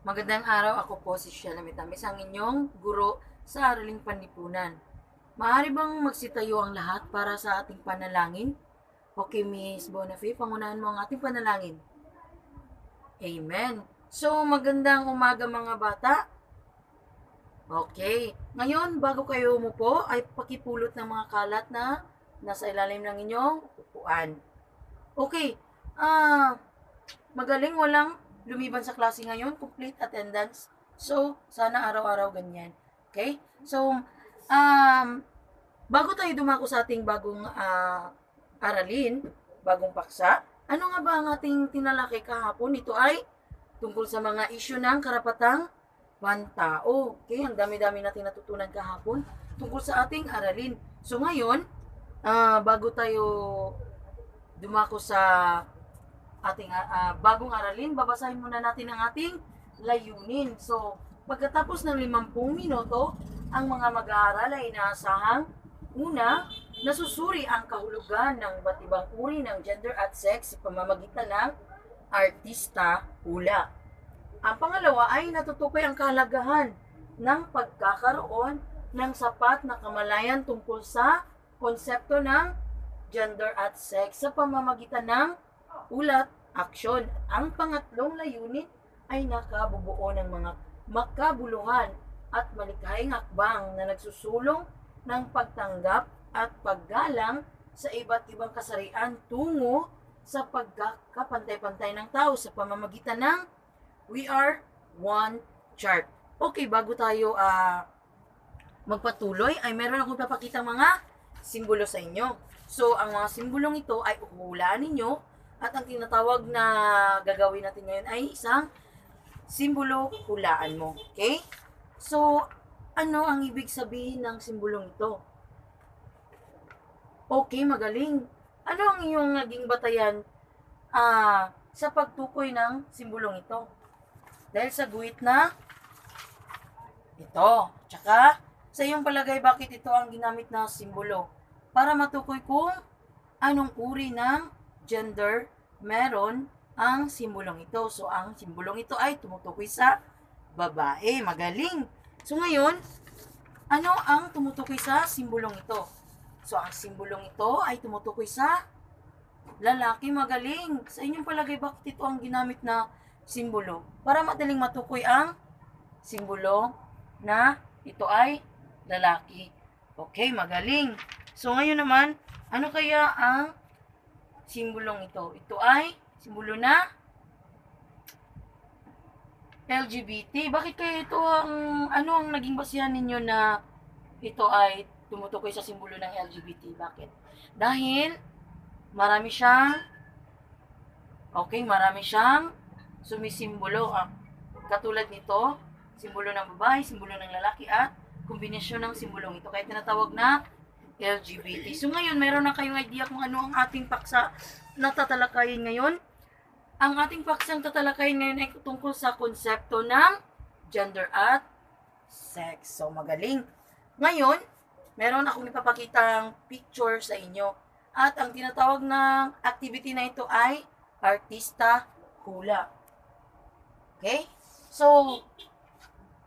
Magandang araw, ako po si Sheila Mitamis, ang inyong guro sa Araling Panlipunan. Maaari bang magsitayo ang lahat para sa ating panalangin? Okay, Miss Bonafé, pangunahan mo ang ating panalangin. Amen. So, magandang umaga mga bata. Okay. Ngayon, bago kayo umupo, ay pakipulot ng mga kalat na nasa ilalim ng inyong upuan. Okay. Magaling walang lumiban sa klase ngayon, complete attendance. So, sana araw-araw ganyan. Okay? So, um, bago tayo dumako sa ating bagong aralin, bagong paksa, ano nga ba ang ating tinalakay kahapon? Ito ay tungkol sa mga issue ng karapatang pantao. Okay? Ang dami-dami natin natutunan kahapon tungkol sa ating aralin. So, ngayon, bago tayo dumako sa ating bagong aralin, babasahin muna natin ang ating layunin. So, pagkatapos ng 50 minuto, ang mga mag-aaral ay inaasahang una, nasusuri ang kahulugan ng iba't ibang uri ng gender at sex sa pamamagitan ng artista hula. Ang pangalawa ay natutukoy ang kahalagahan ng pagkakaroon ng sapat na kamalayan tungkol sa konsepto ng gender at sex sa pamamagitan ng ulat, aksyon. Ang pangatlong layunin ay nakabubuo ng mga makabuluhan at malikhaing hakbang na nagsusulong ng pagtanggap at paggalang sa iba't ibang kasarian tungo sa pagkakapantay-pantay ng tao sa pamamagitan ng We Are One chart. Okay, bago tayo magpatuloy, ay meron akong papakita mga simbolo sa inyo. So, ang mga simbolong ito ay uhulaan ninyo at ang tinatawag na gagawin natin ngayon ay isang simbolo hulaan mo. Okay? So, ano ang ibig sabihin ng simbolong ito? Okay, magaling. Ano ang iyong naging batayan sa pagtukoy ng simbolong ito? Dahil sa guhit na ito. Tsaka, sa iyong palagay, bakit ito ang ginamit na simbolo? Para matukoy kung anong uri ng gender meron ang simbolong ito. So, ang simbolong ito ay tumutukoy sa babae. Magaling. So, ngayon, ano ang tumutukoy sa simbolong ito? So, ang simbolong ito ay tumutukoy sa lalaki. Magaling. Sa inyong palagay, bakit ito ang ginamit na simbolo? Para madaling matukoy ang simbolo na ito ay lalaki. Okay, magaling. So, ngayon naman, ano kaya ang simbolong ito? Ito ay simbolo na LGBT. Bakit kaya ito ano ang naging basihan ninyo na ito ay tumutukoy sa simbolo ng LGBT? Bakit? Dahil marami siyang sumisimbolo. Katulad nito, simbolo ng babae, simbolo ng lalaki at kombinasyon ng simbolong ito. Kaya tinatawag na LGBT. So ngayon, meron na kayong idea kung ano ang ating paksa na tatalakayin ngayon. Ang ating paksang tatalakayin ngayon ay tungkol sa konsepto ng gender at sex. So magaling. Ngayon, meron akong ipapakitang picture sa inyo. At ang tinatawag ng activity na ito ay artista hula. Okay? So,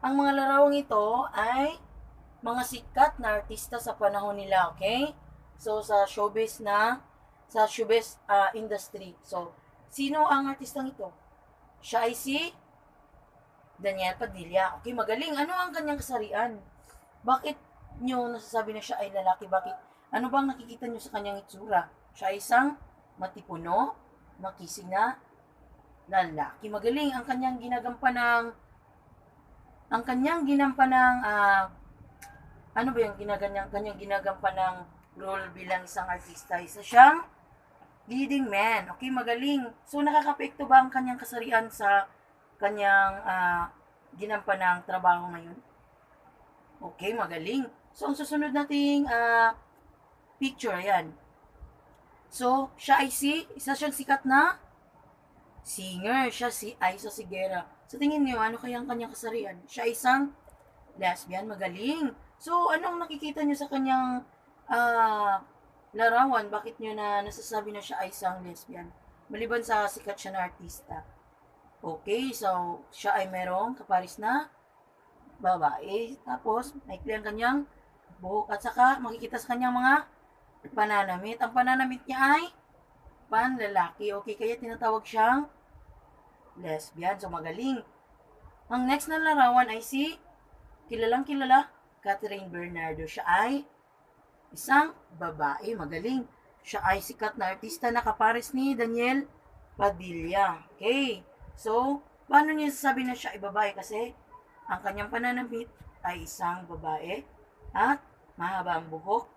ang mga larawang ito ay mga sikat na artista sa panahon nila, okay? So, sa showbiz industry. So, sino ang artistang ito? Siya ay si Daniel Padilla. Okay, magaling. Ano ang kanyang kasarian? Bakit nyo nasasabi na siya ay lalaki? Bakit? Ano bang nakikita nyo sa kanyang itsura? Siya ay isang matipuno, makisig na lalaki. Magaling. Ang kanyang ginampanang ano ba yung kanyang ginagampanang role bilang isang artista? Isa siyang leading man. Okay, magaling. So, nakakapekto ba ang kanyang kasarian sa kanyang ginampanang trabaho ngayon? Okay, magaling. So, ang susunod nating picture, ayan. So, siya ay isa siyang sikat na singer. Siya si Aiza Sigera. Sa tingin niyo, ano kaya ang kanyang kasarian? Siya ay isang lesbian, magaling. So, anong nakikita niyo sa kanyang larawan? Bakit niyo na nasasabi na siya ay isang lesbian? Maliban sa sikat siya na artista. Okay, so siya ay merong kaparis na babae. Tapos, maikli ang kanyang buhok. At saka, makikita sa kanyang mga pananamit. Ang pananamit niya ay panlalaki. Okay, kaya tinatawag siyang lesbian. So, magaling. Ang next na larawan ay si kilalang kilala, Catherine Bernardo. Siya ay isang babae. Magaling. Siya ay sikat na artista na kapares ni Daniel Padilla. Okay. So, paano niya sasabi na siya ay babae? Kasi, ang kanyang pananamit ay isang babae at mahaba ang buhok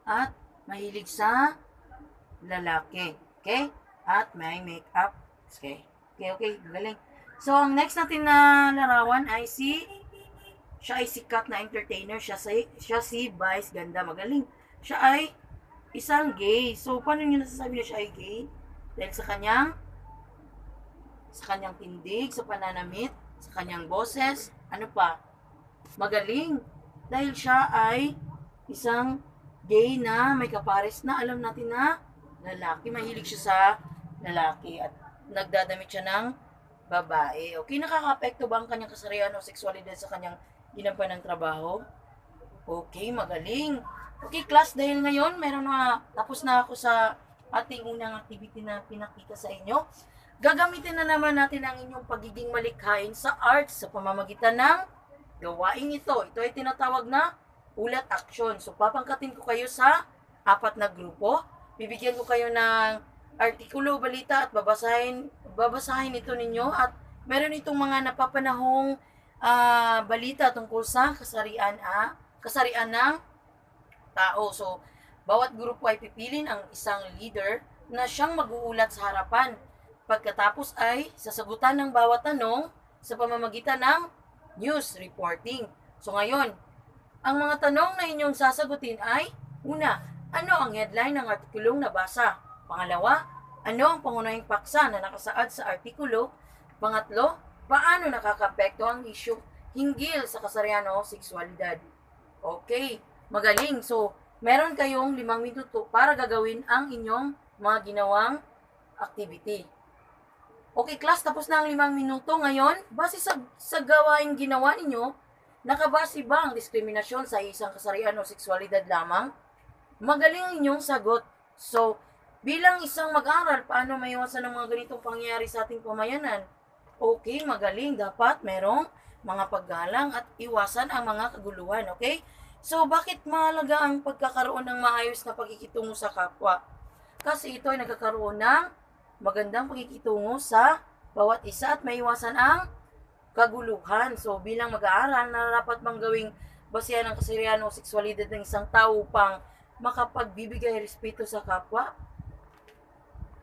at mahilig sa lalaki. Okay? At may makeup. Okay. Okay. Galing. So, ang next natin na larawan ay siya ay sikat na entertainer. Siya si Vice Ganda. Magaling. Siya ay isang gay. So, paano niyo nasasabi na siya ay gay? Dahil sa kanyang tindig, sa pananamit, sa kanyang boses, ano pa? Magaling. Dahil siya ay isang gay na may kapares na alam natin na lalaki. Mahilig siya sa lalaki at nagdadamit siya ng babae. Okay, nakaka-apekto ba ang kanyang kasarian o sexualidad sa kanyang ginampan ng trabaho? Okay, magaling. Okay, class, dahil ngayon, tapos na ako sa ating unang activity na pinakita sa inyo. Gagamitin na naman natin ang inyong pagiging malikhain sa arts sa pamamagitan ng gawain ito. Ito ay tinatawag na ulat action. So, papangkatin ko kayo sa 4 na grupo. Bibigyan ko kayo ng artikulo, balita at babasahin ito ninyo at meron itong mga napapanahong balita tungkol sa kasarian ng tao. So, bawat grupo ay pipilin ang isang leader na siyang mag-uulat sa harapan. Pagkatapos ay sasagutan ng bawat tanong sa pamamagitan ng news reporting. So ngayon, ang mga tanong na inyong sasagutin ay, una, ano ang headline ng artikulong nabasa? Pangalawa, ano ang pangunahing paksa na nakasaad sa artikulo? Pangatlo, paano nakakapekto ang issue hinggil sa kasarian o sexualidad? Okay, magaling. So, meron kayong 5 minuto para gagawin ang inyong mga ginawang activity. Okay, class, tapos na ang 5 minuto. Ngayon, base sa gawaing ginawa ninyo, nakabase ba ang diskriminasyon sa isang kasarian o sexualidad lamang? Magaling ang inyong sagot. So, bilang isang mag-aral, paano maiwasan ang mga ganitong pangyayari sa ating pamayanan? Okay, magaling. Dapat merong mga paggalang at iwasan ang mga kaguluhan. Okay? So, bakit mahalaga ang pagkakaroon ng maayos na pagkikitungo sa kapwa? Kasi ito ay nagkakaroon ng magandang pakikitungo sa bawat isa at maiwasan ang kaguluhan. So, bilang mag-aaral, nararapat bang gawing basihan ng kasarian o sexualidad ng isang tao upang makapagbibigay respeto sa kapwa?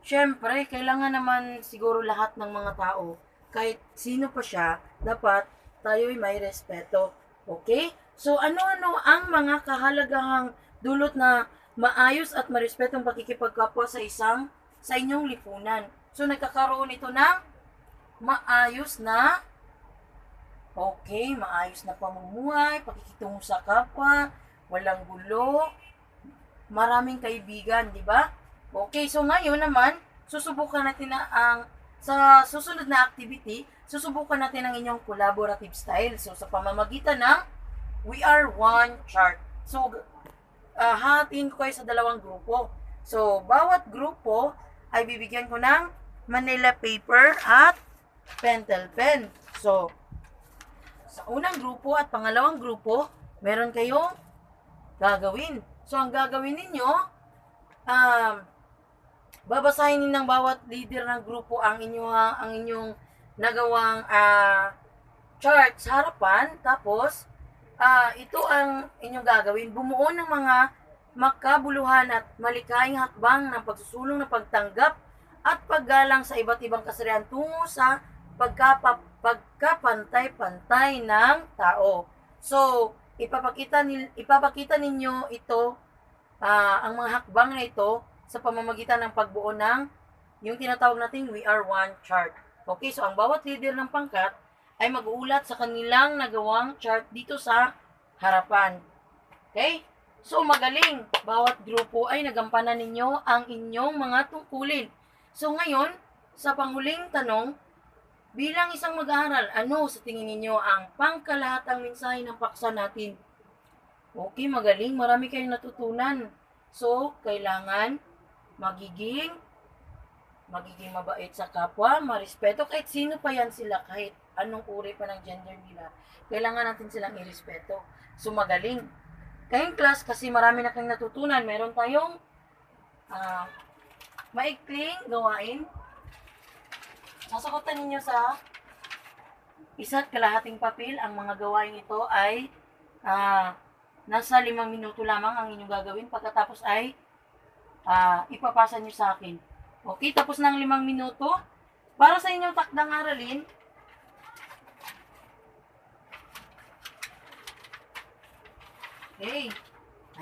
Siyempre, kailangan naman siguro lahat ng mga tao, kahit sino pa siya, dapat tayo'y may respeto. Okay? So, ano-ano ang mga kahalagahang dulot na maayos at marespetong pakikipagkapwa sa inyong lipunan? So, nagkakaroon ito ng maayos na pamumuhay, pakikitungo sa kapwa, walang gulo, maraming kaibigan, di ba? Okay, so ngayon naman, susubukan natin sa susunod na activity, susubukan natin ang inyong collaborative style. So, sa pamamagitan ng We Are One chart. So, hahatiin ko kayo sa 2 grupo. So, bawat grupo ay bibigyan ko ng Manila paper at pentel pen. So, sa unang grupo at pangalawang grupo, meron kayong gagawin. So, ang gagawin ninyo, babasahin ng bawat leader ng grupo ang inyong nagawang chart sa harapan. Tapos, ito ang inyong gagawin. Bumuo ng mga makabuluhan at malikhaing hakbang ng pagsusulong ng pagtanggap at paggalang sa iba't ibang kasarian tungo sa pagkapantay-pantay ng tao. So, ipapakita ninyo ito, ang mga hakbang na ito sa pamamagitan ng pagbuo ng yung tinatawag nating We Are One chart. Okay, so ang bawat leader ng pangkat ay mag-uulat sa kanilang nagawang chart dito sa harapan. Okay? So, magaling. Bawat grupo ay nagampanan ninyo ang inyong mga tungkulin. So, ngayon, sa panghuling tanong, Bilang isang mag-aaral, ano sa tingin ninyo ang pangkalahatang mensahe ng paksa natin? Okay, magaling. Marami kayong natutunan. So, kailangan magiging mabait sa kapwa, marespeto, kahit sino pa yan sila, kahit anong uri pa ng gender nila, kailangan natin silang irespeto. So, magaling. Kayong class, kasi marami na kayong natutunan, meron tayong maikling gawain. Sasagutan ninyo sa isa't kalahating papel. Ang mga gawain ito ay nasa 5 minuto lamang ang inyong gagawin. Pagkatapos ay ipapasa nyo sa akin. Okay, tapos ng 5 minuto. Para sa inyong takdang aralin, okay,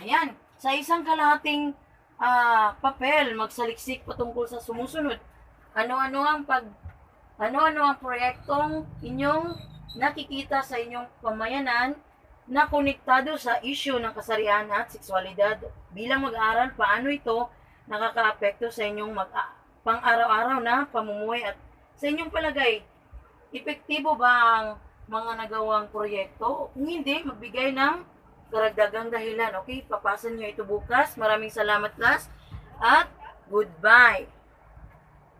ayan, sa isang kalahating papel, magsaliksik patungkol sa sumusunod. Ano-ano ang proyektong inyong nakikita sa inyong pamayanan na konektado sa issue ng kasarian at sexualidad. Bilang mag-aaral, paano ito nakakaapekto sa inyong pang-araw-araw na pamumuhay at sa inyong palagay, epektibo ba ang mga nagawang proyekto? Kung hindi, magbigay ng karagdagang dahilan. Okay, papasan nyo ito bukas. Maraming salamat, class, at goodbye.